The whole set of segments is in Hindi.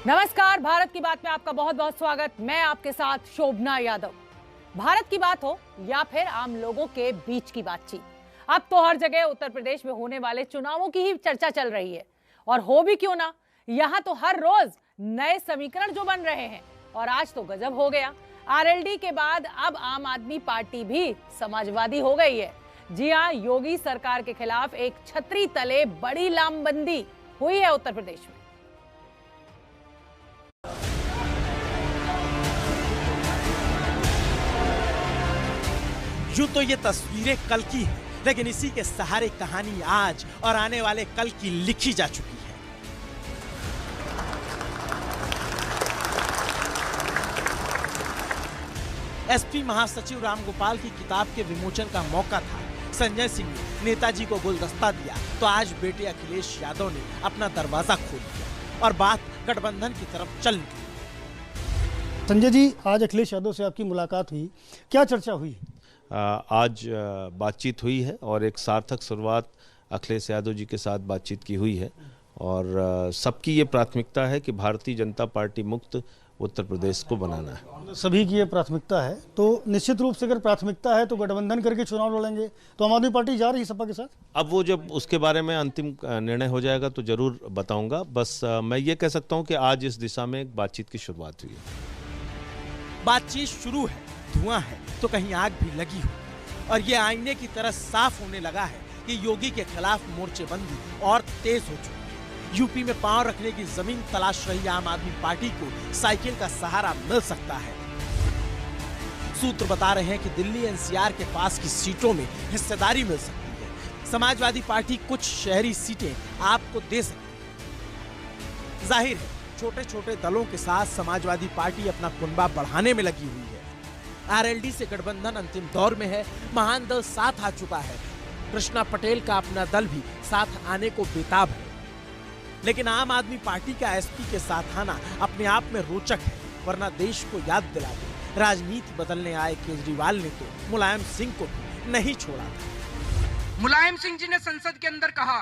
नमस्कार, भारत की बात में आपका बहुत बहुत स्वागत। मैं आपके साथ शोभना यादव। भारत की बात हो या फिर आम लोगों के बीच की बातचीत, अब तो हर जगह उत्तर प्रदेश में होने वाले चुनावों की ही चर्चा चल रही है। और हो भी क्यों ना, यहाँ तो हर रोज नए समीकरण जो बन रहे हैं, और आज तो गजब हो गया। आरएलडी के बाद अब आम आदमी पार्टी भी समाजवादी हो गई है। जी हाँ, योगी सरकार के खिलाफ एक छतरी तले बड़ी लामबंदी हुई है उत्तर प्रदेश में। यूं तो ये तस्वीरें कल की हैं, लेकिन इसी के सहारे कहानी आज और आने वाले कल की लिखी जा चुकी है। एसपी महासचिव रामगोपाल की किताब के विमोचन का मौका था। संजय सिंह ने नेताजी को गुलदस्ता दिया तो आज बेटे अखिलेश यादव ने अपना दरवाजा खोल दिया और बात गठबंधन की तरफ चल निकली। संजय जी, आज अखिलेश यादव से आपकी मुलाकात हुई, क्या चर्चा हुई? आज बातचीत हुई है और एक सार्थक शुरुआत अखिलेश यादव जी के साथ बातचीत की हुई है और सबकी ये प्राथमिकता है कि भारतीय जनता पार्टी मुक्त उत्तर प्रदेश को बनाना है। सभी की ये प्राथमिकता है, तो निश्चित रूप से अगर प्राथमिकता है तो गठबंधन करके चुनाव लड़ेंगे। तो आम आदमी पार्टी जा रही है सपा के साथ? अब वो जब उसके बारे में अंतिम निर्णय हो जाएगा तो जरूर बताऊंगा। बस मैं ये कह सकता हूँ कि आज इस दिशा में एक बातचीत की शुरुआत हुई है। बातचीत शुरू है, धुआं है तो कहीं आग भी लगी हो, और ये आईने की तरह साफ होने लगा है कि योगी के खिलाफ मोर्चेबंदी और तेज हो चुकी है। यूपी में पांव रखने की जमीन तलाश रही आम आदमी पार्टी को साइकिल का सहारा मिल सकता है। सूत्र बता रहे हैं कि दिल्ली एनसीआर के पास की सीटों में हिस्सेदारी मिल सकती है। समाजवादी पार्टी कुछ शहरी सीटें आपको दे सकती है। जाहिर है, छोटे छोटे दलों के साथ समाजवादी पार्टी अपना कुनबा बढ़ाने में लगी हुई है। आरएलडी से गठबंधन अंतिम दौर में है। महान दल साथ आ चुका है। कृष्णा पटेल का अपना दल भी साथ आने को बेताब है। लेकिन आम आदमी पार्टी का एसपी के साथ आना अपने आप में रोचक है, वरना देश को याद दिला दे, राजनीति बदलने आए केजरीवाल ने तो मुलायम सिंह को भी नहीं छोड़ा था। मुलायम सिंह जी ने संसद के अंदर कहा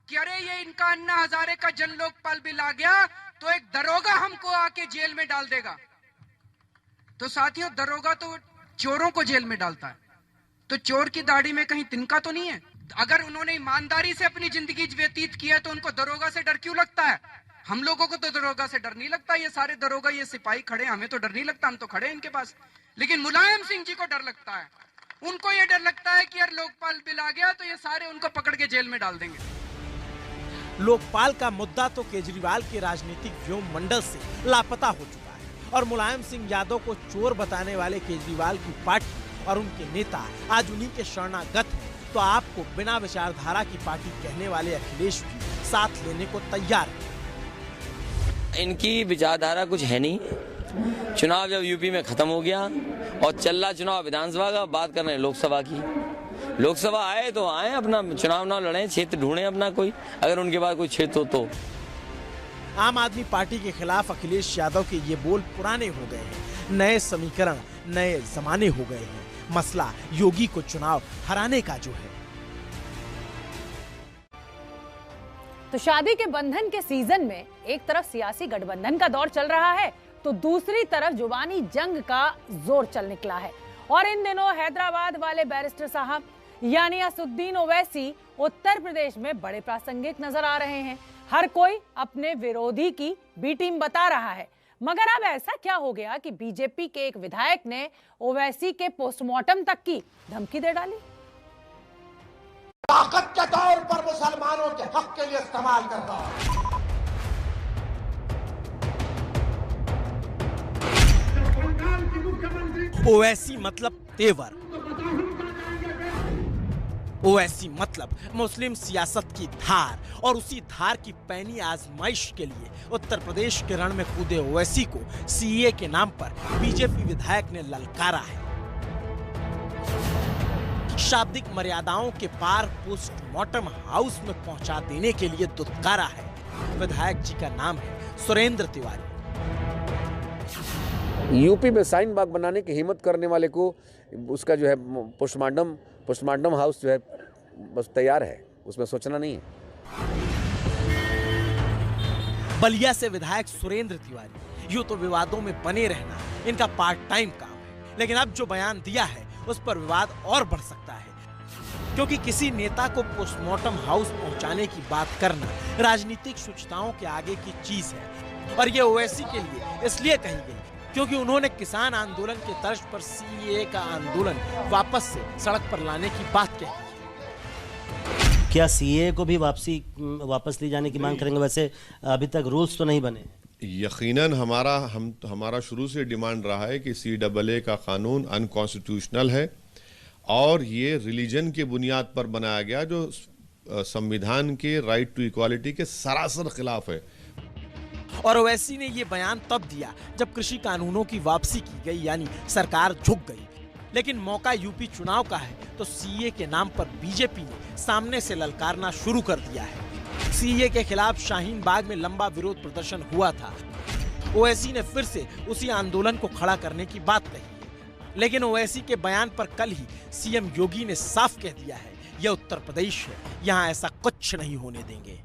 कि अरे ये इनका अन्ना हजारे का जन लोकपाल बिल आ गया तो एक दरोगा हमको आके जेल में डाल देगा। तो साथियों, दरोगा तो चोरों को जेल में डालता है, तो चोर की दाढ़ी में कहीं तिनका तो नहीं है? अगर उन्होंने ईमानदारी से अपनी जिंदगी व्यतीत की है तो उनको दरोगा से डर क्यों लगता है? हम लोगों को तो दरोगा से डर नहीं लगता। ये सारे दरोगा, ये सिपाही खड़े, हमें तो डर नहीं लगता, हम तो खड़े हैं इनके पास। लेकिन मुलायम सिंह जी को डर लगता है। उनको ये डर लगता है कि यार लोकपाल बिल आ गया तो ये सारे उनको पकड़ के जेल में डाल देंगे। लोकपाल का मुद्दा तो केजरीवाल के राजनीतिक व्योम मंडल से लापता हो चुका है और मुलायम सिंह यादव को चोर बताने वाले केजरीवाल की पार्टी और उनके नेता आज उन्हीं के शरणागत हैं। तो आपको बिना विचारधारा की पार्टी कहने वाले अखिलेश भी साथ लेने को तैयार है। इनकी विचारधारा कुछ है नहीं। चुनाव जब यूपी में खत्म हो गया और चल रहा चुनाव विधानसभा का, बात कर रहे हैं लोकसभा की। लोकसभा आए तो आए, अपना चुनाव ना लड़े, क्षेत्र ढूंढे अपना कोई, अगर उनके पास कोई क्षेत्र हो तो। आम आदमी पार्टी के खिलाफ अखिलेश यादव के ये बोल पुराने हो गए हैं। नए समीकरण, नए जमाने हो गए हैं। मसला योगी को चुनाव हराने का जो है। तो शादी के बंधन के सीजन में एक तरफ सियासी गठबंधन का दौर चल रहा है तो दूसरी तरफ जुबानी जंग का जोर चल निकला है। और इन दिनों हैदराबाद वाले बैरिस्टर साहब यानी असुद्दीन ओवैसी उत्तर प्रदेश में बड़े प्रासंगिक नजर आ रहे हैं। हर कोई अपने विरोधी की बी टीम बता रहा है। मगर अब ऐसा क्या हो गया कि बीजेपी के एक विधायक ने ओवैसी के पोस्टमार्टम तक की धमकी दे डाली। ताकत के तौर पर मुसलमानों के हक के लिए इस्तेमाल कर रहा है। ओवैसी मतलब तेवर, ओवैसी मतलब मुस्लिम सियासत की धार, और उसी धार की पैनी आजमाइश के लिए उत्तर प्रदेश के रण में कूदे ओवैसी को सीए के नाम पर बीजेपी विधायक ने ललकारा है। शाब्दिक मर्यादाओं के पार पोस्टमार्टम हाउस में पहुंचा देने के लिए दुत्कारा है। विधायक जी का नाम है सुरेंद्र तिवारी। यूपी में साइन बाग बनाने की हिम्मत करने वाले को उसका जो है पोस्टमार्टम हाउस जो है बस तैयार है, उसमें सोचना नहीं है। बलिया से विधायक सुरेंद्र तिवारी, यूं तो विवादों में बने रहना इनका पार्ट टाइम काम है, लेकिन अब जो बयान दिया है उस पर विवाद और बढ़ सकता है, क्योंकि किसी नेता को पोस्टमार्टम हाउस पहुंचाने की बात करना राजनीतिक सूचनाओं के आगे की चीज है। और ये ओवैसी के लिए इसलिए कही गई क्योंकि उन्होंने किसान आंदोलन के तर्ज पर सीएए का आंदोलन वापस से सड़क पर लाने की बात कही। क्या सीएए को भी वापस ली जाने की मांग करेंगे? वैसे अभी तक रूल्स तो नहीं बने। यकीनन हमारा शुरू से डिमांड रहा है कि सीएए का कानून अनकॉन्स्टिट्यूशनल है और ये रिलीजन के बुनियाद पर बनाया गया, जो संविधान के राइट टू इक्वालिटी के सरासर खिलाफ है। और ओवैसी ने ये बयान तब दिया जब कृषि कानूनों की वापसी की गई, यानी सरकार झुक गई। लेकिन मौका यूपी चुनाव का है तो सीए के नाम पर बीजेपी ने सामने से ललकारना शुरू कर दिया है। सीए के खिलाफ शाहीन बाग में लंबा विरोध प्रदर्शन हुआ था। ओवैसी ने फिर से उसी आंदोलन को खड़ा करने की बात कही है। लेकिन ओवैसी के बयान पर कल ही सीएम योगी ने साफ कह दिया है, यह उत्तर प्रदेश है, यहाँ ऐसा कुछ नहीं होने देंगे।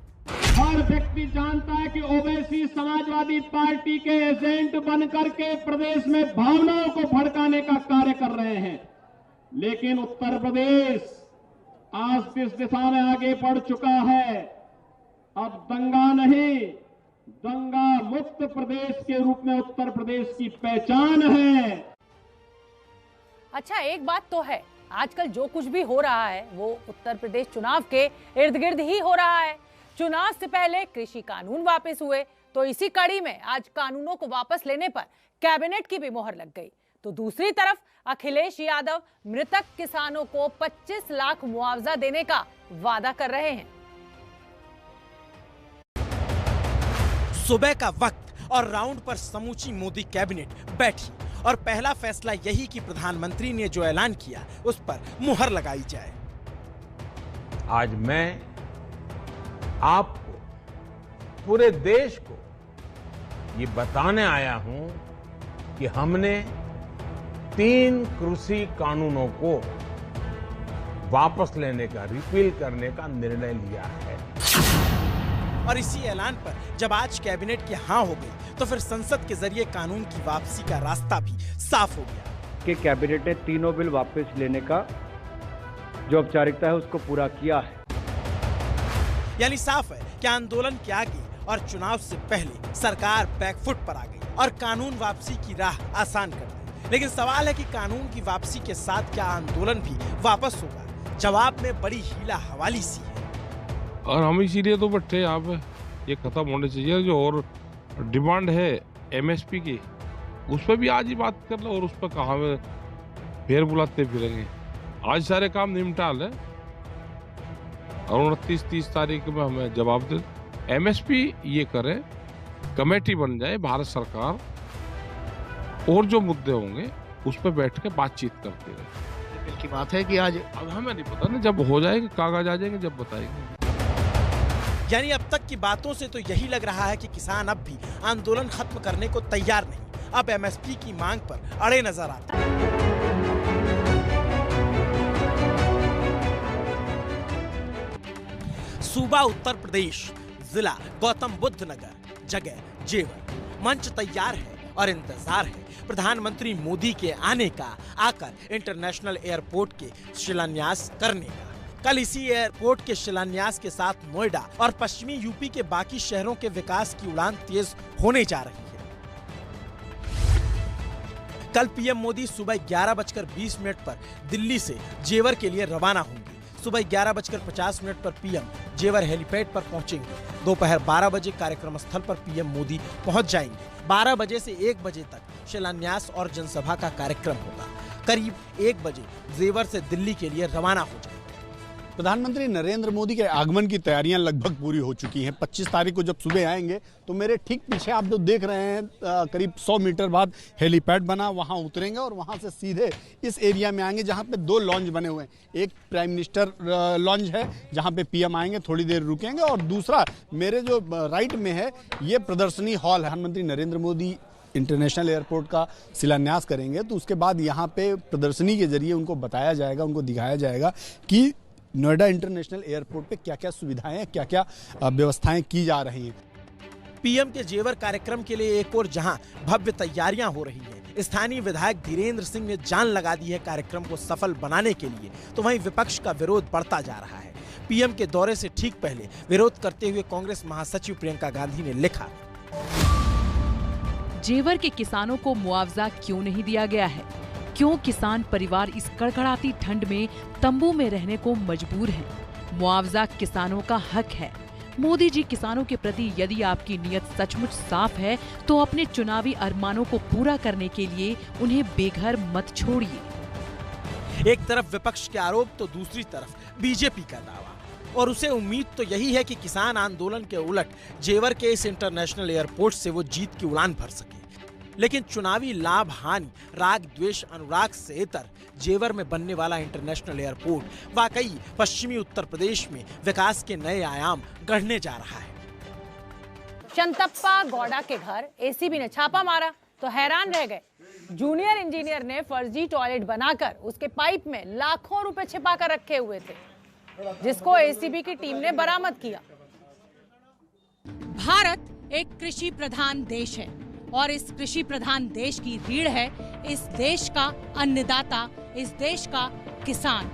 हर व्यक्ति जानता है कि ओवैसी समाजवादी पार्टी के एजेंट बनकर के प्रदेश में भावनाओं को भड़काने का कार्य कर रहे हैं, लेकिन उत्तर प्रदेश आज इस दिशा में आगे बढ़ चुका है। अब दंगा नहीं, दंगा मुक्त प्रदेश के रूप में उत्तर प्रदेश की पहचान है। अच्छा, एक बात तो है, आजकल जो कुछ भी हो रहा है वो उत्तर प्रदेश चुनाव के इर्द गिर्द ही हो रहा है। चुनाव से पहले कृषि कानून वापस हुए, तो इसी कड़ी में आज कानूनों को वापस लेने पर कैबिनेट की भी मोहर लग गई। तो दूसरी तरफ अखिलेश यादव मृतक किसानों को 25 लाख मुआवजा देने का वादा कर रहे हैं। सुबह का वक्त और राउंड पर समूची मोदी कैबिनेट बैठी और पहला फैसला यही कि प्रधानमंत्री ने जो ऐलान किया उस पर मुहर लगाई जाए। आज मैं आपको, पूरे देश को ये बताने आया हूं कि हमने 3 कृषि कानूनों को वापस लेने का, रिपील करने का निर्णय लिया है। और इसी ऐलान पर जब आज कैबिनेट की हाँ हो गई तो फिर संसद के जरिए कानून की वापसी का रास्ता भी साफ हो गया। कि कैबिनेट ने तीनों बिल वापस लेने का जो औपचारिकता है उसको पूरा किया है। यानी साफ है कि आंदोलन के आगे और चुनाव से पहले सरकार बैकफुट पर आ गई और कानून वापसी की राह आसान कर दी। लेकिन सवाल है कि कानून की वापसी के साथ क्या आंदोलन भी वापस होगा? जवाब में बड़ी हीला हवाली सी है। और हम इसीलिए तो बैठे यहाँ पे, ये खत्म होने चाहिए। जो और डिमांड है एमएसपी की, उस पर भी आज ही बात कर लो और उस पर कहाँ में फेर बुलाते फिरेंगे। आज सारे काम निपटा ले और 29-30 तारीख में हमें जवाब दे। एमएसपी ये करे, कमेटी बन जाए भारत सरकार, और जो मुद्दे होंगे उस पर बैठ के बातचीत करते रहे। बिल की बात है कि आज, अब हमें नहीं पता ना, जब हो जाएगा कागज आ जाएंगे जब बताएंगे। यानी अब तक की बातों से तो यही लग रहा है कि किसान अब भी आंदोलन खत्म करने को तैयार नहीं, अब एमएसपी की मांग पर अड़े नजर आते हैं। सूबा उत्तर प्रदेश, जिला गौतम बुद्ध नगर, जगह जेवर। मंच तैयार है और इंतजार है प्रधानमंत्री मोदी के आने का, आकर इंटरनेशनल एयरपोर्ट के शिलान्यास करने का। कल इसी एयरपोर्ट के शिलान्यास के साथ नोएडा और पश्चिमी यूपी के बाकी शहरों के विकास की उड़ान तेज होने जा रही है। कल पीएम मोदी सुबह 11:20 पर दिल्ली से जेवर के लिए रवाना होंगे। सुबह 11:50 पर पीएम जेवर हेलीपैड पर पहुंचेंगे। दोपहर 12 बजे कार्यक्रम स्थल पर पीएम मोदी पहुंच जाएंगे। 12 बजे से 1 बजे तक शिलान्यास और जनसभा का कार्यक्रम होगा। करीब 1 बजे जेवर से दिल्ली के लिए रवाना हो जाएंगे। प्रधानमंत्री नरेंद्र मोदी के आगमन की तैयारियां लगभग पूरी हो चुकी हैं। 25 तारीख को जब सुबह आएंगे तो मेरे ठीक पीछे आप जो देख रहे हैं करीब 100 मीटर बाद हेलीपैड बना, वहां उतरेंगे और वहां से सीधे इस एरिया में आएंगे जहां पे 2 लॉन्ज बने हुए हैं। एक प्राइम मिनिस्टर लॉन्ज है जहां पे पीएम आएंगे, थोड़ी देर रुकेंगे, और दूसरा मेरे जो राइट में है ये प्रदर्शनी हॉल है। प्रधानमंत्री नरेंद्र मोदी इंटरनेशनल एयरपोर्ट का शिलान्यास करेंगे तो उसके बाद यहाँ पे प्रदर्शनी के जरिए उनको बताया जाएगा, उनको दिखाया जाएगा कि नोएडा इंटरनेशनल एयरपोर्ट पे क्या क्या सुविधाएं, क्या क्या व्यवस्थाएं की जा रही हैं। पीएम के जेवर कार्यक्रम के लिए एक और जहां भव्य तैयारियां हो रही हैं, स्थानीय विधायक धीरेन्द्र सिंह ने जान लगा दी है कार्यक्रम को सफल बनाने के लिए, तो वहीं विपक्ष का विरोध बढ़ता जा रहा है। पीएम के दौरे से ठीक पहले विरोध करते हुए कांग्रेस महासचिव प्रियंका गांधी ने लिखा, जेवर के किसानों को मुआवजा क्यों नहीं दिया गया है? क्यों किसान परिवार इस कड़कड़ाती ठंड में तंबू में रहने को मजबूर हैं? मुआवजा किसानों का हक है। मोदी जी, किसानों के प्रति यदि आपकी नीयत सचमुच साफ है तो अपने चुनावी अरमानों को पूरा करने के लिए उन्हें बेघर मत छोड़िए। एक तरफ विपक्ष के आरोप तो दूसरी तरफ बीजेपी का दावा, और उसे उम्मीद तो यही है कि किसान आंदोलन के उलट जेवर के इस इंटरनेशनल एयरपोर्ट से वो जीत की उड़ान भर सके। लेकिन चुनावी लाभ हानि, राग द्वेष अनुराग से इतर जेवर में बनने वाला इंटरनेशनल एयरपोर्ट वाकई पश्चिमी उत्तर प्रदेश में विकास के नए आयाम गढ़ने जा रहा है। शंतप्पा गौड़ा के घर एसीबी ने छापा मारा तो हैरान रह गए। जूनियर इंजीनियर ने फर्जी टॉयलेट बनाकर उसके पाइप में लाखों रुपए छिपा कर रखे हुए थे, जिसको एसीबी की टीम ने बरामद किया। भारत एक कृषि प्रधान देश है और इस कृषि प्रधान देश की रीढ़ है इस देश का अन्नदाता, इस देश का किसान।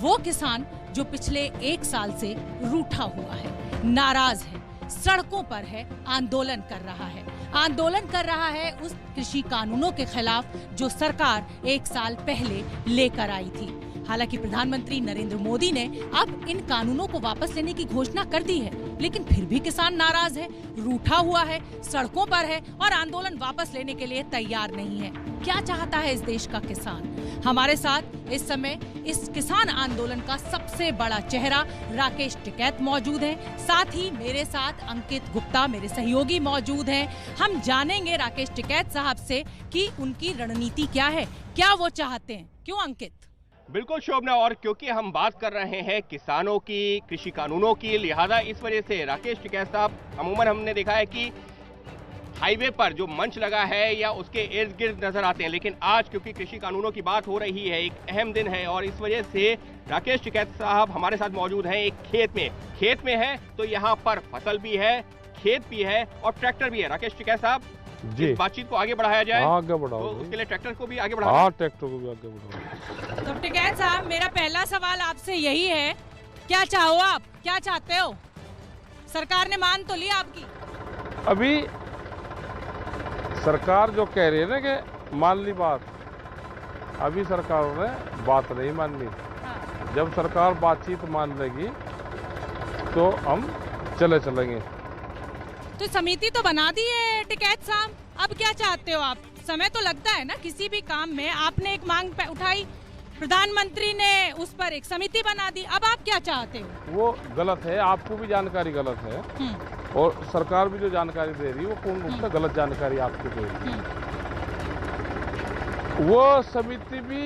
वो किसान जो पिछले 1 साल से रूठा हुआ है, नाराज है, सड़कों पर है, आंदोलन कर रहा है। आंदोलन कर रहा है उस कृषि कानूनों के खिलाफ जो सरकार 1 साल पहले लेकर आई थी। हालांकि प्रधानमंत्री नरेंद्र मोदी ने अब इन कानूनों को वापस लेने की घोषणा कर दी है, लेकिन फिर भी किसान नाराज है, रूठा हुआ है, सड़कों पर है और आंदोलन वापस लेने के लिए तैयार नहीं है। क्या चाहता है इस देश का किसान? हमारे साथ इस समय इस किसान आंदोलन का सबसे बड़ा चेहरा राकेश टिकैत मौजूद है। साथ ही मेरे साथ अंकित गुप्ता, मेरे सहयोगी मौजूद हैं। हम जानेंगे राकेश टिकैत साहब से कि उनकी रणनीति क्या है, क्या वो चाहते हैं। क्यों अंकित? बिल्कुल शोभना, और क्योंकि हम बात कर रहे हैं किसानों की, कृषि कानूनों की, लिहाजा इस वजह से राकेश टिकैत साहब, अमूमन हमने देखा है कि हाईवे पर जो मंच लगा है या उसके इर्द गिर्द नजर आते हैं, लेकिन आज क्योंकि कृषि कानूनों की बात हो रही है, एक अहम दिन है और इस वजह से राकेश टिकैत साहब हमारे साथ मौजूद हैं एक खेत में है तो यहाँ पर फसल भी है, खेत भी है और ट्रैक्टर भी है। राकेश टिकैत साहब जी, बातचीत को आगे बढ़ाया जाए, आगे बढ़ाओ तो उसके लिए ट्रैक्टर को भी आगे बढ़ाओ। हाँ, ट्रैक्टर को भी आगे बढ़ाओ। तो टिकैत साहब, मेरा पहला सवाल आपसे यही है, क्या चाहो आप, क्या चाहते हो? सरकार ने मान तो ली आपकी? अभी सरकार जो कह रही है ना कि मान ली बात, अभी सरकार ने बात नहीं मानी। जब सरकार बातचीत मान लेगी तो हम चलेंगे। तो समिति तो बना दी है टिकैत साहब, अब क्या चाहते हो आप? समय तो लगता है ना किसी भी काम में। आपने एक मांग उठाई, प्रधानमंत्री ने उस पर एक समिति बना दी, अब आप क्या चाहते हो? वो गलत है, आपको भी जानकारी गलत है और सरकार भी जो जानकारी दे रही है वो पूर्ण रूप से गलत जानकारी आपको दे रही है। वो समिति भी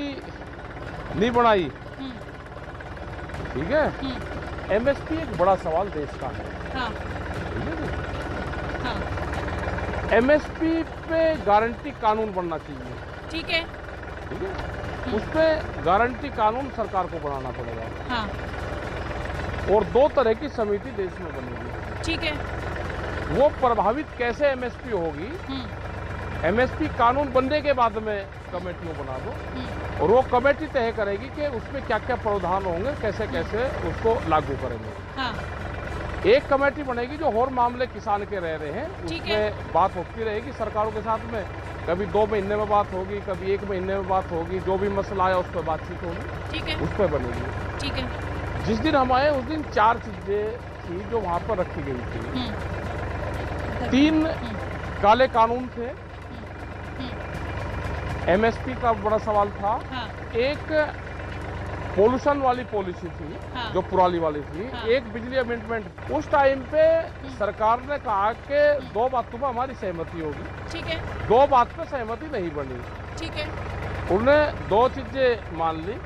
नहीं बनाई, ठीक है। एमएसपी एक बड़ा सवाल देश का है, एमएसपी पे गारंटी कानून बनना चाहिए, ठीक है। उस पे गारंटी कानून सरकार को बनाना पड़ेगा। और 2 तरह की समिति देश में बनेगी, ठीक है। वो प्रभावित कैसे एमएसपी होगी, एमएसपी कानून बनने के बाद में कमेटियों बना दो और वो कमेटी तय करेगी कि उसमें क्या क्या प्रावधान होंगे, कैसे कैसे उसको लागू करेंगे। एक कमेटी बनेगी जो और मामले किसान के रह रहे हैं, उसमें बात होती रहेगी सरकारों के साथ में। कभी 2 महीने में बात होगी, कभी 1 महीने में बात होगी, जो भी मसला आया उस पर बातचीत होगी, ठीक है, उस पर बनेगी, ठीक है। जिस दिन हम आए उस दिन 4 चीजें थी जो वहां पर रखी गई थी। 3 काले कानून थे, एमएसपी का बड़ा सवाल था, एक पोल्यूशन वाली पॉलिसी थी जो पुरानी वाली थी, एक बिजली अमेंडमेंट। उस टाइम पे सरकार ने कहा कि 2 बातों पर हमारी सहमति होगी, ठीक है, 2 बात पे सहमति नहीं बनी, ठीक है। उन्होंने 2 चीजें मान ली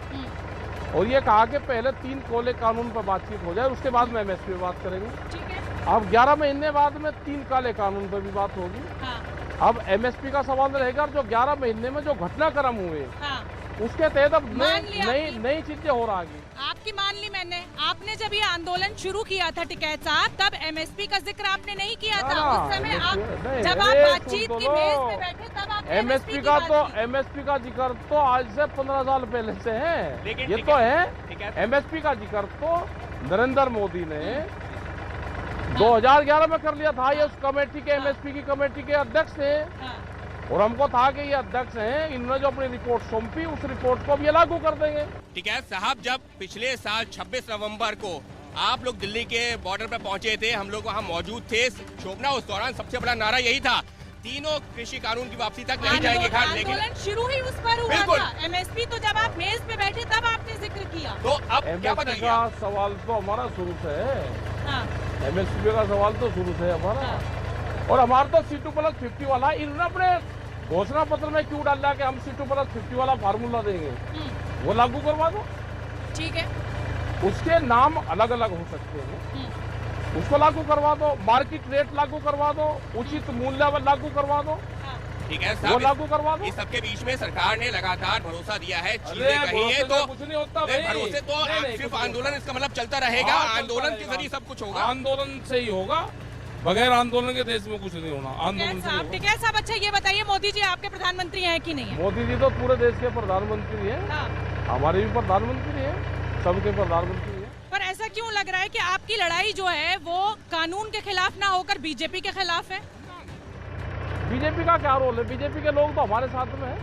और ये कहा कि पहले 3 कोले कानून पर बातचीत हो जाए, उसके बाद में एमएसपी पे बात करेंगे, ठीक है। अब 11 महीने बाद में 3 काले कानून पर भी बात होगी। अब एमएसपी का सवाल रहेगा, जो 11 महीने में जो घटनाक्रम हुए उसके तहत अब नई चीजें हो रही। आप आपकी मान ली मैंने। आपने जब ये आंदोलन शुरू किया था टिकैत साहब, तब एमएसपी का जिक्र आपने नहीं किया था। उस समय आप जब आप बातचीत की मेज पे बैठे तब आप एमएसपी का जिक्र तो आज से 15 साल पहले से है। ये तो है एमएसपी का जिक्र तो नरेंद्र मोदी ने 2011 में कर लिया था। ये उस कमेटी के एमएसपी की कमेटी के अध्यक्ष थे और हमको था कि ये अध्यक्ष हैं, इन्होंने जो अपनी रिपोर्ट सौंपी उस रिपोर्ट को भी लागू कर देंगे। टिकैत साहब, जब पिछले साल 26 नवंबर को आप लोग दिल्ली के बॉर्डर पर पहुंचे थे, हम लोग वहां मौजूद थे शोभना, उस दौरान सबसे बड़ा नारा यही था, तीनों कृषि कानून की वापसी तक नहीं जाएंगे। आंदोलन शुरू ही उस पर हुआ था। एमएसपी तो जब आप मेज पे बैठे तब आपने जिक्र किया। तो अब क्या बदल गया? सवाल तो हमारा शुरू से है। एमएसपी का सवाल तो शुरू से है हमारा। और हमारा तो C2+50 वाला, इन्होंने अपने घोषणा पत्र में क्यों डाला कि हम C2+50 वाला फार्मूला देंगे? वो लागू करवा दो। ठीक है, उसके नाम अलग अलग हो सकते हैं, उसको लागू करवा दो। मार्केट रेट लागू करवा दो, उचित मूल्य लागू करवा दो। ठीक है वो लागू करवा दो। इस सबके बीच में सरकार ने लगातार भरोसा दिया है, चीजें कही है, तो कुछ नहीं होता भरोसे तो सिर्फ आंदोलन इसका मतलब चलता रहेगा। आंदोलन के जरिए सब कुछ होगा, आंदोलन से ही होगा, बगैर आंदोलन के देश में कुछ नहीं होना। आंदोलन से टिकैत साहब, अच्छा ये बताइए, मोदी जी आपके प्रधानमंत्री हैं कि नहीं है? मोदी जी तो पूरे देश के प्रधानमंत्री हैं, हमारे भी प्रधानमंत्री हैं, सबके प्रधानमंत्री हैं। पर ऐसा क्यों लग रहा है कि आपकी लड़ाई जो है वो कानून के खिलाफ ना होकर बीजेपी के खिलाफ है? बीजेपी का क्या रोल है? बीजेपी के लोग तो हमारे साथ में है,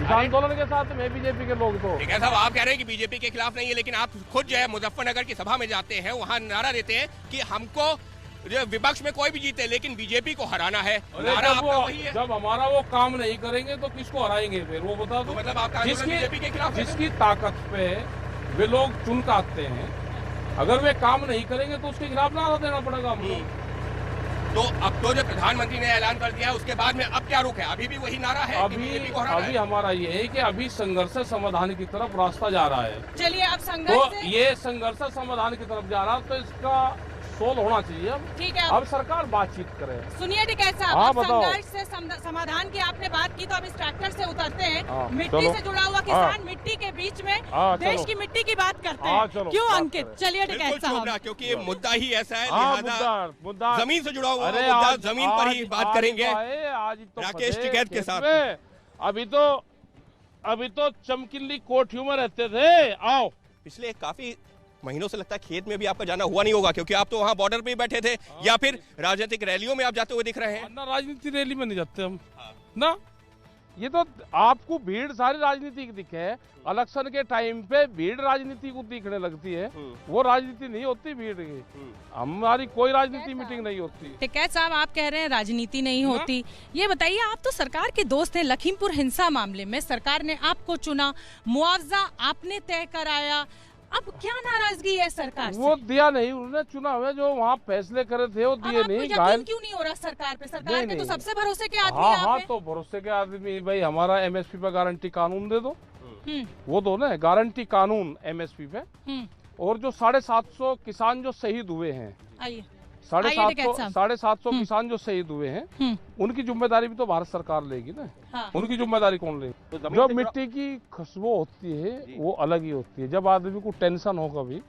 इस आंदोलन के साथ में बीजेपी के लोग तो। ठीक है साहब, आप कह रहे हैं कि बीजेपी के खिलाफ नहीं है, लेकिन आप खुद जो है मुजफ्फरनगर की सभा में जाते हैं, वहाँ नारा देते हैं कि हमको विपक्ष में कोई भी जीते लेकिन बीजेपी को हराना है। नारा आपका वही है। जब हमारा वो काम नहीं करेंगे तो किसको हराएंगे फिर? वो बता दो। मतलब आपका बीजेपी के खिलाफ जिसकी ताकत पे वे लोग चुन काटते हैं, अगर वे काम नहीं करेंगे तो उसके खिलाफ नारा देना पड़ेगा हमको। तो अब तो जो प्रधानमंत्री ने ऐलान कर दिया है, उसके बाद में अब क्या रुख है? अभी भी वही नारा है? अभी हमारा ये है कि अभी संघर्ष समाधान की तरफ रास्ता जा रहा है। चलिए अब संघर्ष, तो ये संघर्ष समाधान की तरफ जा रहा है, तो इसका सोल होना चाहिए। अब ठीक है, अब सरकार बातचीत करे। सुनिए टिकैत साहब, संघर्ष से समाधान की आपने बात की, तो अब इस ट्रैक्टर से उतरते हैं। मिट्टी से जुड़ा हुआ किसान मिट्टी के बीच में देश की मिट्टी की बात करते हैं, क्यों अंकित? चलिए टिकैत साहब, क्योंकि ये मुद्दा ही ऐसा है, लिहाजा जमीन से जुड़ा हुआ मुद्दा, जमीन पर ही बात करेंगे राकेश टिकैत के साथ। अभी तो चमकीली कोठियों में रहते थे। आओ, पिछले काफी महीनों से लगता है खेत में भी आपका जाना हुआ नहीं होगा, क्योंकि आप तो वहाँ बॉर्डर पे ही बैठे थे, या फिर राजनीतिक रैलियों में आप जाते हुए दिख रहे हैं। ना, राजनीतिक रैली में नहीं जाते हम ना। ये तो आपको भीड़ सारी राजनीति की दिखे, इलेक्शन के टाइम पे भीड़ राजनीति को दिखने लगती है, वो राजनीति नहीं होती भीड़ की। हमारी कोई राजनीति मीटिंग नहीं होती। टिकैत साहब, आप कह रहे हैं राजनीति नहीं होती, ये बताइए, आप तो सरकार के दोस्त हैं। लखीमपुर हिंसा मामले में सरकार ने आपको चुना, मुआवजा आपने तय कराया, अब क्या नाराजगी है सरकार से? वो दिया नहीं, उन्होंने चुना हुआ जो वहाँ फैसले करे थे वो दिए नहीं। यकीन क्यों नहीं हो रहा सरकार पे? सरकार के तो सबसे भरोसे के आदमी आप हैं। हाँ, तो भरोसे के आदमी भाई, हमारा एमएसपी पे गारंटी कानून दे दो, वो दो ना, गारंटी कानून एमएसपी पे। और जो 750 किसान जो शहीद हुए हैं, 750 किसान जो शहीद हुए हैं, उनकी जिम्मेदारी भी तो भारत सरकार लेगी ना। उनकी जिम्मेदारी कौन लेगी? जो मिट्टी की खुशबू होती है वो अलग ही होती है। जब आदमी को टेंशन हो कभी,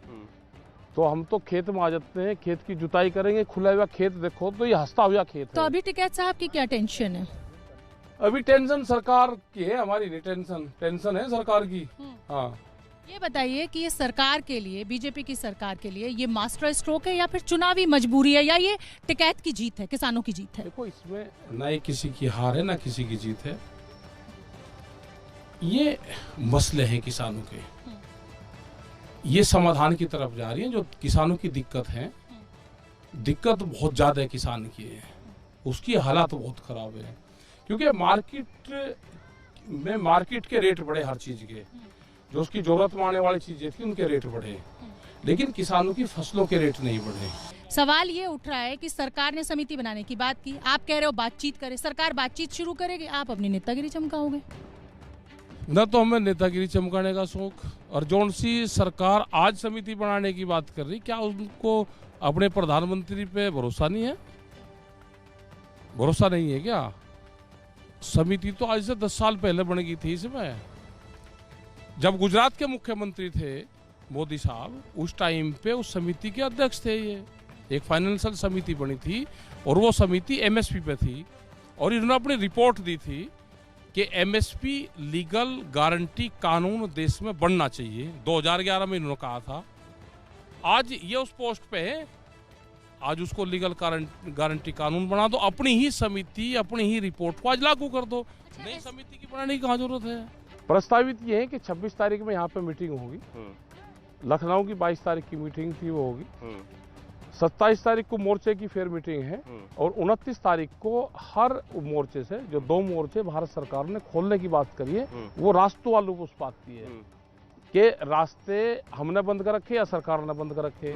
तो हम तो खेत में आ जाते हैं, खेत की जुताई करेंगे, खुला हुआ खेत देखो तो ये हंसता हुआ खेत है। तो अभी टिकैत साहब की क्या टेंशन है? अभी टेंशन सरकार की है, हमारी नहीं टेंशन है सरकार की। हाँ, ये बताइए कि ये सरकार के लिए, बीजेपी की सरकार के लिए ये मास्टर स्ट्रोक है या फिर चुनावी मजबूरी है, या ये टिकैत की जीत है, किसानों की जीत है? देखो, इसमें ना ही किसी की हार है ना किसी की जीत है। ये मसले हैं किसानों के, ये समाधान की तरफ जा रही है। जो किसानों की दिक्कत है, दिक्कत बहुत ज्यादा है किसान की है, उसकी हालात बहुत खराब है, क्योंकि मार्केट के रेट बढ़े हर चीज के, जो उसकी जरूरत में आने वाली चीजें थी उनके रेट बढ़े, लेकिन किसानों की फसलों के रेट नहीं बढ़े। सवाल ये उठ रहा है कि सरकार ने समिति बनाने की बात की, आप कह रहे हो बातचीत करे, सरकार बातचीत शुरू करेगी, आप अपनी नेतागिरी चमकाओगे? न तो हमें नेतागिरी चमकाने का शौक, और जौन सी सरकार आज समिति बनाने की बात कर रही, क्या उनको अपने प्रधानमंत्री पे भरोसा नहीं है? भरोसा नहीं है क्या? समिति तो आज से 10 साल पहले बन गई थी। इसमें जब गुजरात के मुख्यमंत्री थे मोदी साहब उस टाइम पे उस समिति के अध्यक्ष थे। ये एक फाइनेंशियल समिति बनी थी और वो समिति एमएसपी पे थी और इन्होंने अपनी रिपोर्ट दी थी कि एमएसपी लीगल गारंटी कानून देश में बनना चाहिए। 2011 में इन्होंने कहा था। आज ये उस पोस्ट पे है, आज उसको लीगल गारंटी कानून बना दो, अपनी ही समिति अपनी ही रिपोर्ट को आज लागू कर दो। नई समिति की बनाने की कहाँ जरूरत है? प्रस्तावित ये है कि 26 तारीख में यहाँ पे मीटिंग होगी। लखनऊ की 22 तारीख की मीटिंग थी, वो होगी। 27 तारीख को मोर्चे की फिर मीटिंग है और 29 तारीख को हर मोर्चे से जो 2 मोर्चे भारत सरकार ने खोलने की बात करी है, वो रास्तों वालों को उस बात की है कि रास्ते हमने बंद कर रखे या सरकार ने बंद कर रखे।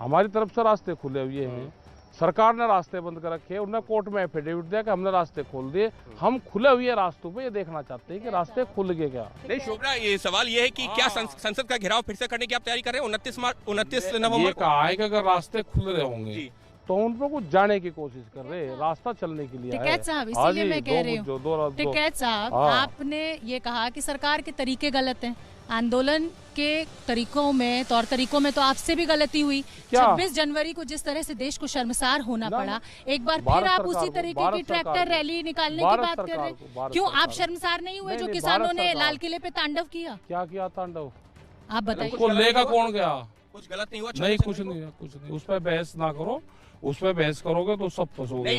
हमारी तरफ से रास्ते खुले हुए हैं, सरकार ने रास्ते बंद कर रखे। उन्होंने कोर्ट में एफिडेविट दिया कि हमने रास्ते खोल दिए। हम खुले हुए रास्तों पे ये देखना चाहते हैं कि रास्ते खुल गए क्या। नहीं शोभना, ये सवाल ये है कि क्या संसद का घेराव फिर से करने की आप तैयारी कर रहे हैं 29 नवंबर? ये कहा है कि अगर रास्ते खुल रहे होंगे तो उन पर कुछ जाने की कोशिश कर रहे हैं, रास्ता चलने के लिए। टिकैत साहब, इसीलिए मैं कह रही हूँ टिकैत साहब, आपने ये कहा कि सरकार के तरीके गलत हैं। आंदोलन के तरीकों में, तौर तरीकों में तो आपसे भी गलती हुई। 26 जनवरी को जिस तरह से देश को शर्मसार होना पड़ा, एक बार फिर आप उसी तरीके की ट्रैक्टर रैली निकालने की बात कर रहे हैं। क्यों आप शर्मसार नहीं हुए जो किसानों ने लाल किले पे तांडव किया? क्या किया तांडव? आप बताइए। उसको लेकर कौन गया? कुछ गलत नहीं हुआ? नहीं, कुछ नहीं। उस पर बहस ना करो। उस पर बहस करोगे तो सब फंसोगे।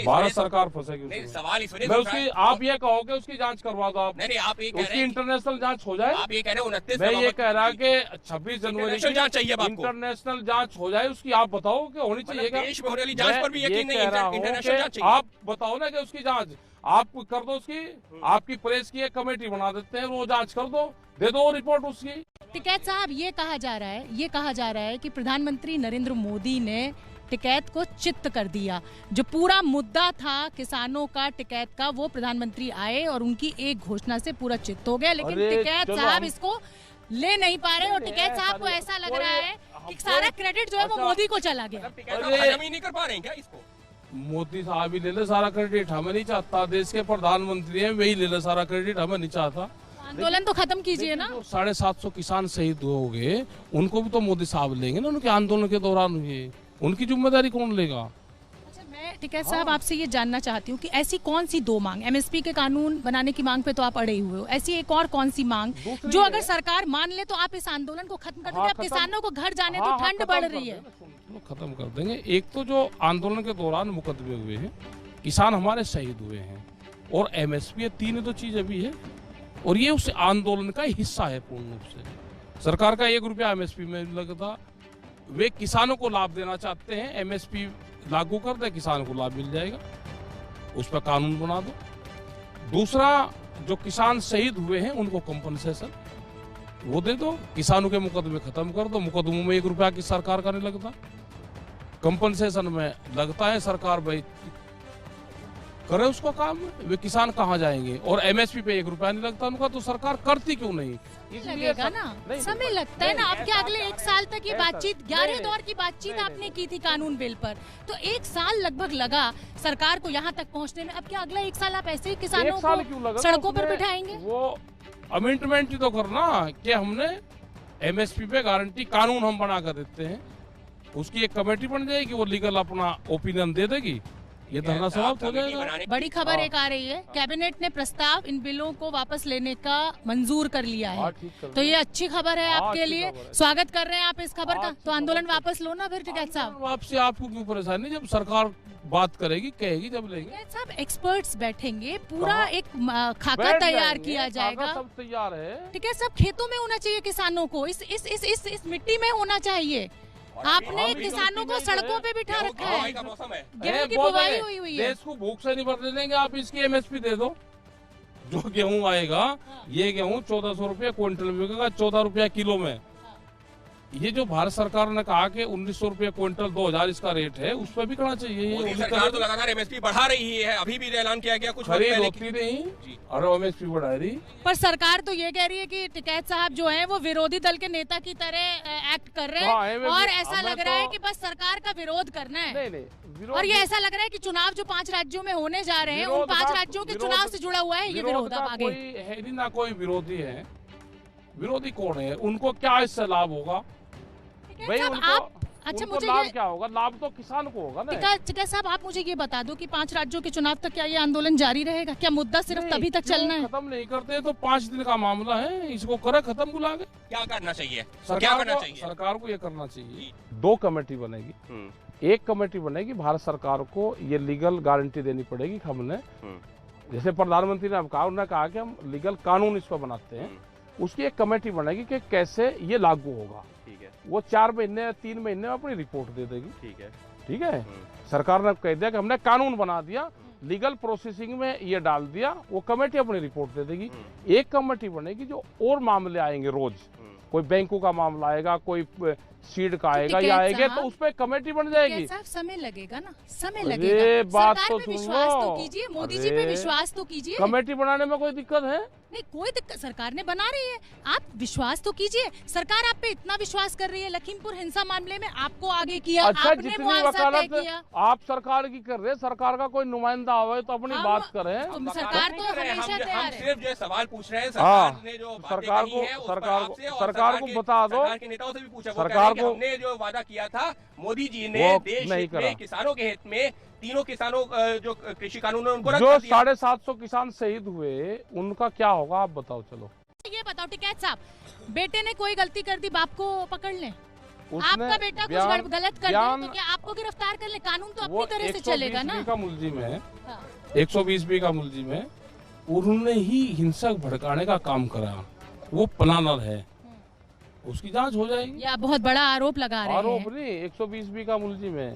भारत सरकार फंसेगी। सवाल मैं उसकी, आप ये कहोगे उसकी जांच करवा दो आप। नहीं, आप ये कह रहे उसकी इंटरनेशनल जांच हो जाए। आप ये कह रहे हैं 29 मैं ये कह रहा कि 26 जनवरी की जांच चाहिए आपको। इंटरनेशनल जांच हो जाए उसकी। आप बताओ कि होनी चाहिए क्या? देश में होने वाली जांच पर भी यकीन नहीं, इंटरनेशनल जांच चाहिए। आप बताओ ना कि उसकी जांच आप कर दो उसकी। आपकी प्रेस की एक कमेटी बना देते हैं, वो जांच कर दो, दे दो रिपोर्ट उसकी। टिकैत साहब, ये कहा जा रहा है कि प्रधानमंत्री नरेंद्र मोदी ने टिकैत को चित्त कर दिया। जो पूरा मुद्दा था किसानों का, टिकैत का, वो प्रधानमंत्री आए और उनकी एक घोषणा से पूरा चित्त हो गया। लेकिन टिकैत साहब इसको ले नहीं पा रहे और टिकैत साहब को ऐसा लग रहा है कि सारा क्रेडिट जो है वो मोदी को चला गया। नहीं कर पा रहे हैं क्या इसको? मोदी साहब ही ले ले सारा क्रेडिट, हमें नहीं चाहता। देश के प्रधानमंत्री हैं, वही ले ले सारा क्रेडिट, हमें नहीं चाहता। आंदोलन तो खत्म कीजिए ना। 750 किसान शहीद हो गए, उनको भी तो मोदी साहब लेंगे ना। उनके आंदोलन के दौरान हुए, उनकी जिम्मेदारी कौन लेगा? अच्छा, मैं टिकैत साहब आपसे ये जानना चाहती हूँ कि ऐसी कौन सी 2 मांग, एमएसपी के कानून बनाने की मांग पे तो आप अड़े हुए हो, ऐसी एक और कौन सी मांग जो अगर सरकार मान ले तो आप इस आंदोलन को खत्म कर देंगे? अब किसानों को घर जाने तो ठंड बढ़ रही है। खत्म कर देंगे। एक तो जो आंदोलन के दौरान मुकदमे हुए हैं, किसान हमारे शहीद हुए हैं, और एमएसपी, ये तीनों तो चीज अभी है और ये उस आंदोलन का हिस्सा है पूर्ण रूप से। सरकार का 1 रुपया एमएसपी में लगता, वे किसानों को लाभ देना चाहते हैं। एमएसपी लागू कर दे, किसान को लाभ मिल जाएगा, उस पर कानून बना दो। दूसरा, जो किसान शहीद हुए हैं उनको कंपनसेशन वो दे दो, किसानों के मुकदमे खत्म कर दो। मुकदमों में 1 रुपया की सरकार का नहीं लगता, कंपनसेशन में लगता है। सरकार भाई करे उसको काम, वे किसान कहाँ जाएंगे? और एमएसपी पे 1 रुपया नहीं लगता उनका, तो सरकार करती क्यों नहीं? लगेगा ना, समय लगता है ना। अब क्या अगले 1 साल तक ये बातचीत, 11 दौर की बातचीत आपने की थी कानून बिल पर, तो 1 साल लगभग लगा सरकार को यहाँ तक पहुँचने में। अब क्या अगला 1 साल आप ऐसे ही किसानों को सड़कों पर बिठाएंगे? वो अमेंडमेंट ही तो करना कि हमने एमएसपी पे गारंटी कानून हम बना कर देते हैं, उसकी एक कमेटी बन जाएगी, वो लीगल अपना ओपिनियन दे देगी, ये धरना समाप्त हो जाएगा। बड़ी खबर एक आ रही है, कैबिनेट ने प्रस्ताव इन बिलों को वापस लेने का मंजूर कर लिया है, तो ये अच्छी खबर है आपके लिए। स्वागत कर रहे हैं आप इस खबर का। तो आंदोलन वापस लो ना फिर टिकैत साहब। वापसी आपको क्यों परेशानी? जब सरकार बात करेगी, कहेगी, जब लेंगे। टिकैत साहब, एक्सपर्ट्स बैठेंगे, पूरा एक खाका तैयार किया जाएगा। सब तैयार है। टिकैत साहब, खेतों में होना चाहिए किसानों को, इस मिट्टी में होना चाहिए। आपने किसानों को सड़कों पे बिठा रखा है, गेहूं की बुवाई हुई है। देश को भूख से नहीं मरने देंगे, आप इसकी एमएसपी दे दो। जो गेहूं आएगा, ये गेहूं 1400 रुपया क्विंटल में बिकेगा, 14 रुपया किलो में। ये जो भारत सरकार ने कहा कि 1900 रुपया क्विंटल 2000 इसका रेट है, उस पर भी करना चाहिए। सरकार तो लगातार एमएसपी बढ़ा रही है, अभी भी ऐलान किया गया कुछ खरीद होती नहीं और एमएसपी बढ़ा रही। पर सरकार तो ये कह रही है कि टिकैत साहब जो है वो विरोधी दल के नेता की तरह एक्ट कर रहे हैं, और ऐसा लग रहा है कि बस सरकार का विरोध करना है। और ये ऐसा लग रहा है कि चुनाव जो 5 राज्यों में होने जा रहे हैं, उन 5 राज्यों के चुनाव से जुड़ा हुआ है ये विरोध। अब आगे है ना, कोई विरोधी है, विरोधी कौन है, उनको क्या इससे लाभ होगा भाई? उनको लाभ क्या होगा? लाभ तो किसान को होगा ना। टिकैत साहब, आप मुझे ये बता दो कि 5 राज्यों के चुनाव तक क्या ये आंदोलन जारी रहेगा? क्या मुद्दा सिर्फ तभी तक चलना है? खत्म नहीं करते तो 5 दिन का मामला है, इसको करे खत्म बुला के। क्या करना चाहिए सरकार को ये करना चाहिए। 2 कमेटी बनेगी, एक कमेटी बनेगी भारत सरकार को ये लीगल गारंटी देनी पड़ेगी। हमने जैसे प्रधानमंत्री ने कहा कि हम लीगल कानून इसको बनाते हैं, उसकी एक कमेटी बनेगी कि कैसे ये लागू होगा। वो 4 महीने या 3 महीने में अपनी रिपोर्ट दे देगी। ठीक है। सरकार ने कह दिया कि हमने कानून बना दिया, लीगल प्रोसेसिंग में ये डाल दिया, वो कमेटी अपनी रिपोर्ट दे देगी। एक कमेटी बनेगी जो और मामले आएंगे रोज, कोई बैंकों का मामला आएगा, कोई सीड का आएगा या आएगा, तो उस पर कमेटी बन जाएगी। समय लगेगा ना, समय लगेगा। बात सरकार पे विश्वास तो कीजिए, मोदी जी पे विश्वास तो कीजिए। कमेटी बनाने में कोई दिक्कत है? नहीं, कोई दिक्कत सरकार ने बना रही है, आप विश्वास तो कीजिए। सरकार आप पे इतना विश्वास कर रही है, लखीमपुर हिंसा मामले में आपको आगे किया, अच्छा, आपने मुआवजा तय किया। आप सरकार की कर रहे, सरकार का कोई नुमाइंदा आवे तो अपनी बात करें। सरकार तो हमेशा तैयार है। सिर्फ जो सवाल पूछ रहे हैं, सरकार ने जो सरकार को बता दो, सरकार के नेताओं से भी पूछा, सरकार को हमने जो वादा किया था, मोदी जी ने देश हित में, किसानों के हित में, तीनों किसानों जो कृषि कानून उनको रद्द कर दिया। 750 किसान शहीद हुए, उनका क्या होगा आप बताओ। चलो ये बताओ टिकैत साहब, बेटे ने कोई गलती कर दी, बाप को पकड़ लें? आपका बेटा कुछ गलत कर दे तो क्या आपको गिरफ्तार कर ले? कानून तो अपनी तरह से चलेगा ना। 120 का मुलजिम है, 120 का मुलजिम है, उन्होंने ही हिंसक भड़काने का काम करा, वो प्लानर है, उसकी जांच हो जाएगी। या बहुत बड़ा आरोप लगा रहे हैं। आरोप नहीं, 120 का मुलजिम है,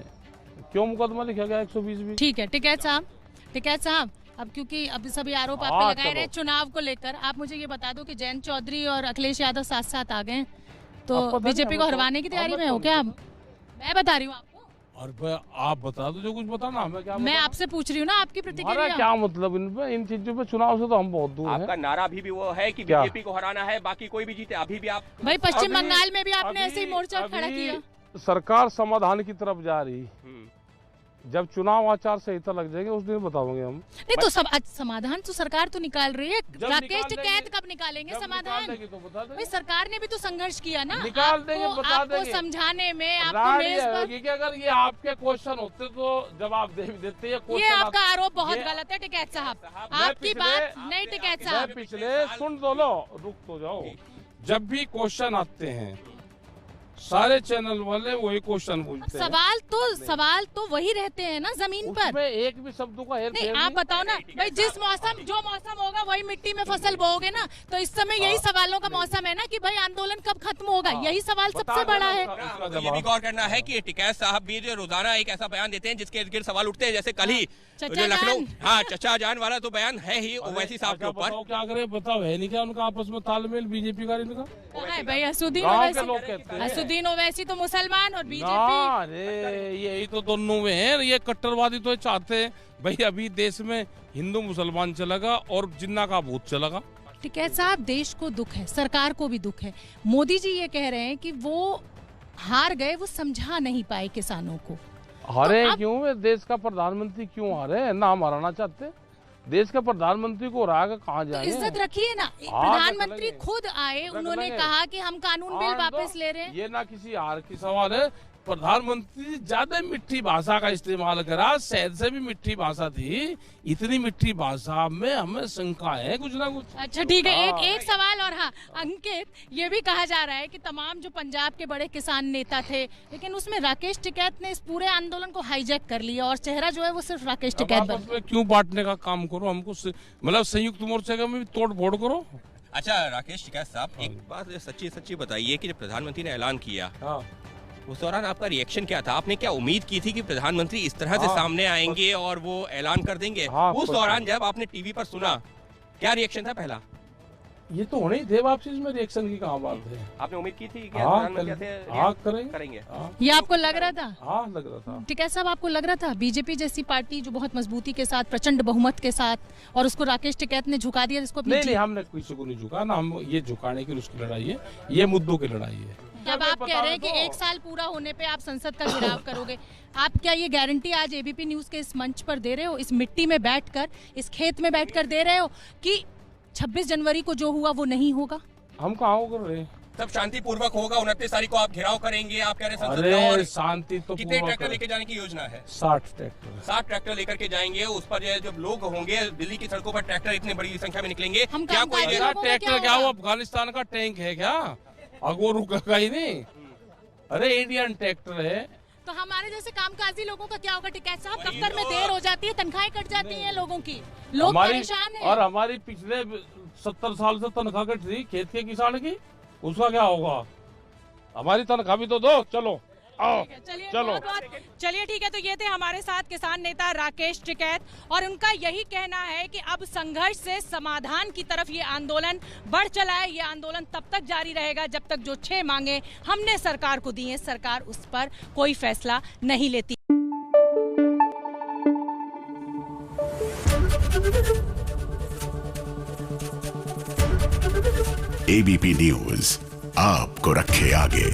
क्यों मुकदमा लिखा गया 120? ठीक है टिकैत साहब, अब क्योंकि अब सभी आरोप आप पे लगाए रहे चुनाव को लेकर, आप मुझे ये बता दो कि जयंत चौधरी और अखिलेश यादव साथ साथ आ गए, तो बीजेपी को हरवाने की तैयारी में हो क्या आप? मैं बता रही हूँ आपको, और आप बता दो जो कुछ बताना। हमें क्या, मैं आपसे पूछ रही हूँ ना आपकी प्रतिक्रिया। क्या मतलब इन चीजों पे? चुनाव से तो हम बहुत दूर हैं। आपका नारा अभी भी वो है कि बीजेपी को हराना है, बाकी कोई भी जीते। अभी भी आप भाई पश्चिम बंगाल में भी आपने ऐसे ही मोर्चा खड़ा किया। सरकार समाधान की तरफ जा रही, जब चुनाव आचार संहिता लग जाएंगे उस दिन बताओगे हम। नहीं तो समाधान तो सरकार तो निकाल रही है। राकेश टिकैत कब निकालेंगे समाधान? भाई सरकार ने भी तो संघर्ष किया ना, निकाल देंगे, बता देंगे। आपको समझाने में आपको मेज पर कि अगर ये आपके क्वेश्चन होते तो जवाब दे देते। ये आपका आरोप बहुत गलत है टिकैत साहब, आपकी बात नहीं टिकैत साहब। पिछले सुन दो लो, रुक तो जाओ। जब भी क्वेश्चन आते हैं सारे चैनल वाले वही क्वेश्चन पूछते हैं। सवाल तो वही रहते हैं ना जमीन पर। एक भी शब्दों का नहीं, आप बताओ ना भाई, जिस जो मौसम होगा वही मिट्टी में फसल बोओगे ना, तो इस समय यही सवालों का मौसम है ना कि भाई आंदोलन कब खत्म होगा, यही सवाल सबसे बड़ा है। ये भी गौर करना है कि टिकैत साहब भी जो रोजाना एक ऐसा बयान देते हैं जिसके इर्द गिर्द सवाल उठते हैं, जैसे कल ही जो लखनऊ चचा जान वाला तो बयान है ही ओवैसी साहब के ऊपर। क्या करे बताओ, है नहीं क्या उनका आपस में तालमेल बीजेपी का? भाई असुद्दीन ओवैसी तो मुसलमान और बीजेपी, अरे यही तो दोनों में है। ये कट्टरवादी तो चाहते हैं भाई अभी देश में हिंदू मुसलमान चलेगा और जिन्ना का भूत चलेगा। टिकैत साहब, देश को दुख है, सरकार को भी दुख है। मोदी जी ये कह रहे हैं कि वो हार गए, वो समझा नहीं पाए किसानों को। हारे तो क्यों? देश का प्रधानमंत्री क्यों हारे? ना हम हराना चाहते, देश के प्रधानमंत्री को हरा कहाँ जाए? तो इज्जत रखिए ना, प्रधानमंत्री खुद आए, उन्होंने कहा कि हम कानून बिल वापस ले रहे हैं। ये ना किसी हार की सवाल है। प्रधानमंत्री ज्यादा मिठी भाषा का इस्तेमाल करा, शायद से भी मिठी भाषा थी, इतनी मिठी भाषा में हमें शंका है कुछ ना कुछ। अच्छा ठीक है, एक सवाल और। हाँ अंकित, ये भी कहा जा रहा है कि तमाम जो पंजाब के बड़े किसान नेता थे, लेकिन उसमें राकेश टिकैत ने इस पूरे आंदोलन को हाईजैक कर लिया और चेहरा जो है वो सिर्फ राकेश टिकैत बन गया। क्यों बांटने का काम करो, हमको मतलब संयुक्त मोर्चे का भी तोड़ फोड़ करो। अच्छा राकेश टिकैत साहब, एक बात सच्ची बताइए कि जब प्रधानमंत्री ने ऐलान किया उस दौरान आपका रिएक्शन क्या था? आपने क्या उम्मीद की थी कि प्रधानमंत्री इस तरह से सामने आएंगे और वो ऐलान कर देंगे? उस दौरान जब आपने टीवी पर सुना, क्या रिएक्शन था पहला? ये तो होने ही थे, वापसी में रिएक्शन की कहाँ बात है? आपने उम्मीद की थी कि प्रधानमंत्री करेंगे? ये आपको लग रहा था? हाँ लग रहा था। टिकैत साहब, आपको लग रहा था बीजेपी जैसी पार्टी जो बहुत मजबूती के साथ, प्रचंड बहुमत के साथ, और उसको राकेश टिकैत ने झुका दिया जिसको? नहीं, हमने किसी को नहीं झुका ना, हम ये झुकाने की उसकी लड़ाई है, ये मुद्दों की लड़ाई है। जब आप कह रहे हैं कि 1 साल पूरा होने पे आप संसद का घेराव करोगे, आप क्या ये गारंटी आज एबीपी न्यूज के इस मंच पर दे रहे हो, इस मिट्टी में बैठकर, इस खेत में बैठकर दे रहे हो कि 26 जनवरी को जो हुआ वो नहीं होगा? हम कहाँ हो कर रहे हैं? सब शांतिपूर्वक होगा। 29 तारीख को आप घेराव करेंगे, आप कह रहे हैं संसद में। अरे और शांति तो कितने ट्रैक्टर लेके जाने की योजना है? 60 ट्रैक्टर। 60 ट्रैक्टर लेकर के जाएंगे। उस पर जब लोग होंगे दिल्ली की सड़कों पर, ट्रैक्टर इतनी बड़ी संख्या में निकलेंगे, क्या कोई ट्रैक्टर क्या वो अफगानिस्तान का टैंक है क्या? अगो रुकेगा ही नहीं। अरे इंडियन ट्रैक्टर है। तो हमारे जैसे कामकाजी लोगों का क्या होगा? टिकैत साहब, दफ्तर में देर हो जाती है, तनख्वाहें कट जाती हैं लोगों की, लोग परेशान हैं। और हमारी पिछले 70 साल से तनख्वाह कट रही खेत के किसान की, उसका क्या होगा? हमारी तनख्वाह भी तो दो। चलो आओ, चलो चलिए ठीक है। तो ये थे हमारे साथ किसान नेता राकेश टिकैत, और उनका यही कहना है कि अब संघर्ष से समाधान की तरफ ये आंदोलन बढ़ चला है। ये आंदोलन तब तक जारी रहेगा जब तक जो 6 मांगे हमने सरकार को दी है, सरकार उस पर कोई फैसला नहीं लेती। ABP न्यूज आपको रखे आगे।